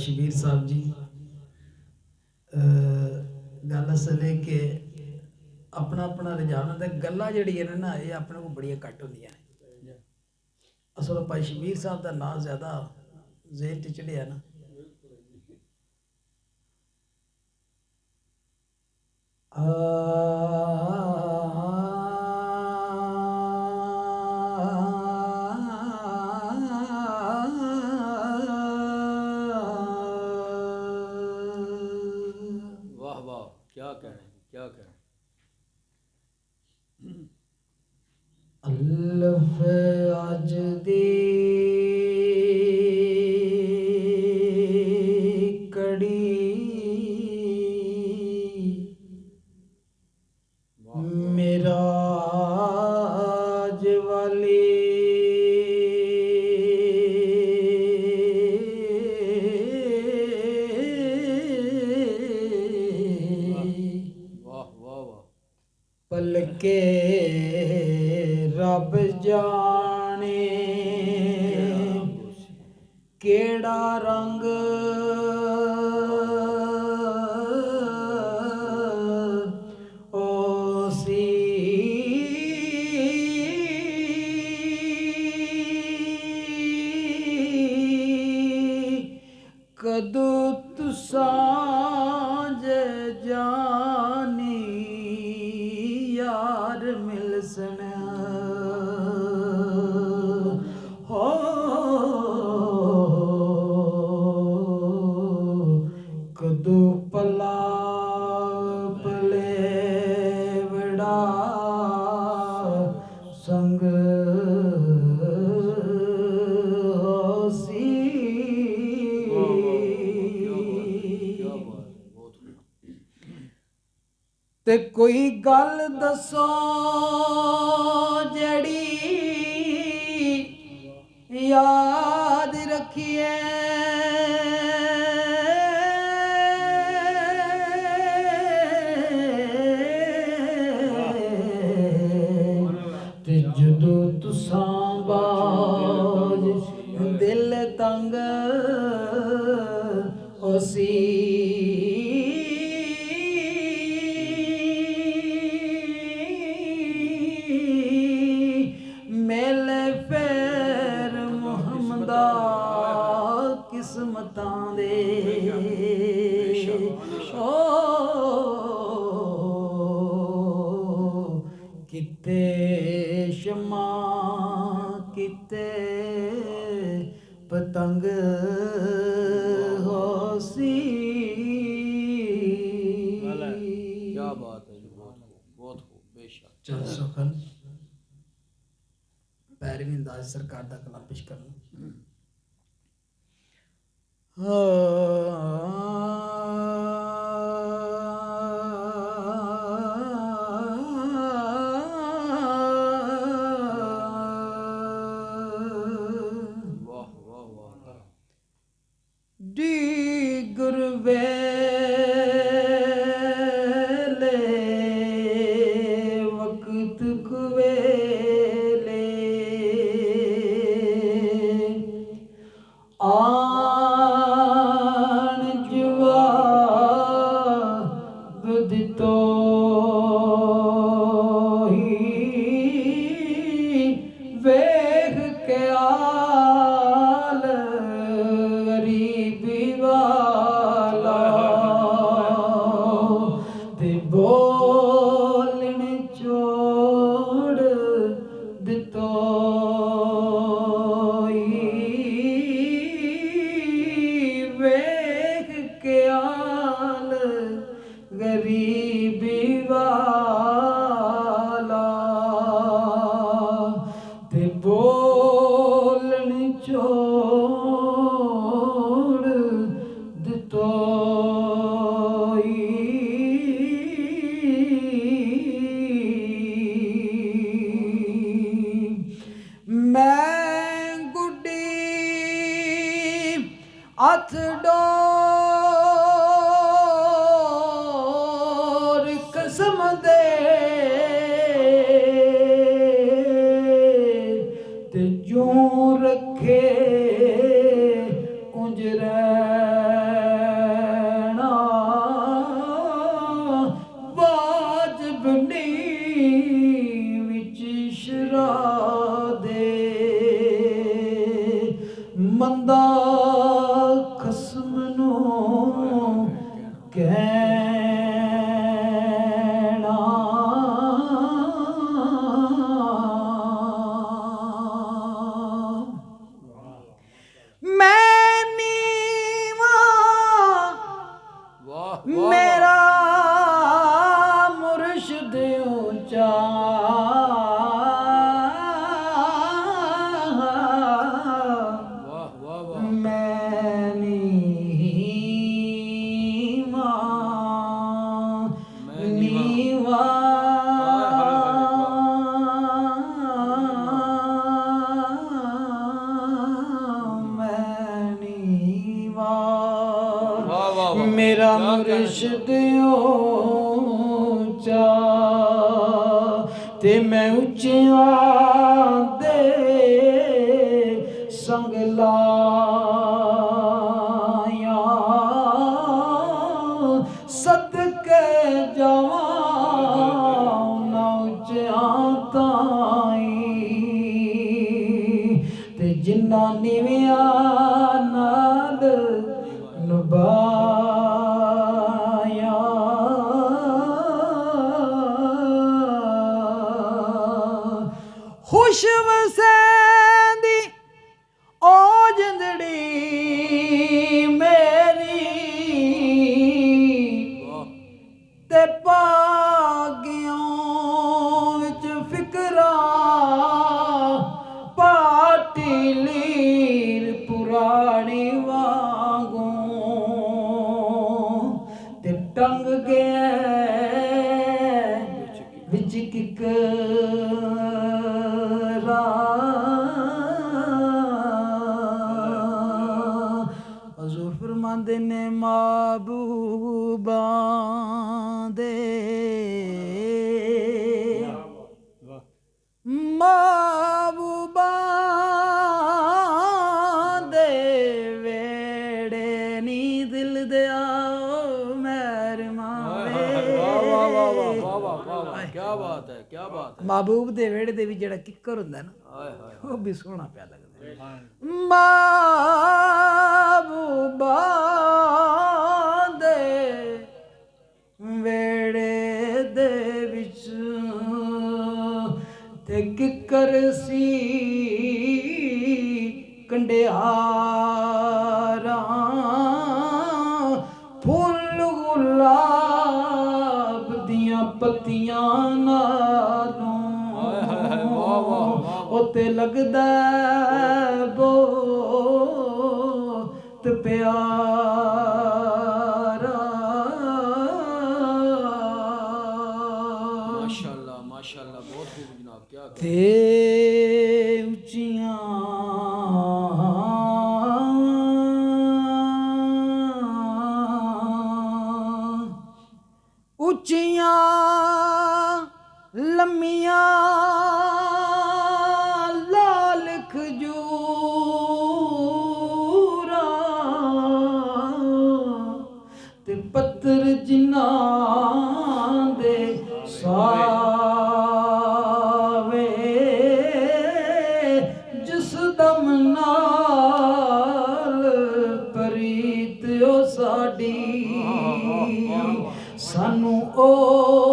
शबीर साहब जी गल असल है कि अपना अपना रुझान होंदा गल्लां जिहड़ियां ने ना ये अपने को बड़ियां घट होंदियां ने असल भाई शबीर साहब का नाम ज़्यादा जेहन च चढ़िया ना वाह वाह क्या कहना क्या कहना अल्लफ अज दी मेराज वाली वाह वाह वाह पलके रब जाने केड़ा रंग कदू तुसां जे जानी यार मिलसन हो कदू पला पले बड़ा संग ते कोई गल दसो जड़ी याद रखिए ते जदों तुसां बाज दिल तंग होसी किस्मतां दे ओ किते शमा किते पतंग होसी क्या बात है बहुत खूब बेशक चल सफल पैरवीं अंदाज सरकार का कलाम पेश करना वाह वाह वाह डी गुरवेले वक्त कुवेले आन जवाब दितो ही वेख के आल गरीबी वाला ते बोलन छोड़ दितो गरीबी वाला ते बोलन छोड़ दितो मैं गुड्डी हथ डोर कसम दे ते जूं रखे कुंज ਵਾਹ। ਮੇਰਾ ਕਿਆ ਕਹਿਣਾ ਮੁਰਸ਼ਿਦ ਉੱਚਾ ਤੇ ਮੈਂ ਉੱਚਿਆਂ ਦੇ ਸੰਗ ਲਾਇਆ ਸਦਕੇ ਜਾਵਾਂ ਨਾ ਉੱਚਿਆਂ ਤਾਈਂ ਤੇ ਜਿੰਨਾ ਨੀਵਿਆਂ ਨਾਲ ਨੁਭਾਇਆ ਖੁਸ਼ ਵਸੈਂਦੀ ਓ ਜਿੰਦੜੀ ਮੇਰੀ ਵਾਹ ਤੇ ਭਾਗਿਆਂ ਵਿੱਚ ਫਿਕਰਾਂ ਪਾਟੀ ਲੀਰ ਪੁਰਾਣੀ ਵਾਂਗੂ ਤੇ ਟੰਗ ਗਿਆ ਵਿੱਚ ਹਜ਼ੂਰ ਫਰਮਾਉਂਦੇ ਨੇ ਮਾਬੂਬਾਂ ਦੇ ਮਾਬੂਬਾਂ ਦੇ ਵੇੜੇ ਨੀ ਦਿਲ ਦੇ ਆਓ ਮਹਿਰਮਾਂ ਵਾਹ ਵਾਹ ਵਾਹ ਵਾਹ ਵਾਹ ਵਾਹ ਵਾਹ ਵਾਹ ਕੀ ਬਾਤ ਹੈ ਕੀ ਬਾਤ ਹੈ महबूब दे वेड़े दे भी जेड़ा किक्कर हुंदा ना ਹਾਏ ਹਾਏ वो भी सोहना पिया लगदा महबूबा दे वेड़े दे विच ते किक्कर सी कंडियारा फुल गुलाब दियां पत्तियां नालों ਉੱਤੇ ਲੱਗਦਾ ਬਹੁਤ ਪਿਆਰਾ ਮਾਸ਼ਾਅੱਲਾ ਮਾਸ਼ਾਅੱਲਾ ਬਹੁਤ ਖੂਬ ਜਨਾਬ ਕੀ ਤੇ ਉੱਚੀਆਂ ਉੱਚੀਆਂ ਲੰਮੀਆਂ ਲਾਲ ਖਜੂਰਾਂ ਤੇ ਪੱਤਰ ਜਿਨ੍ਹਾਂ ਦੇ ਸਾਵੇ ਜਿਸ ਦਮ ਨਾਲ ਪ੍ਰੀਤ ਉਹ ਸਾਡੀ ਸਾਨੂੰ ਉਹ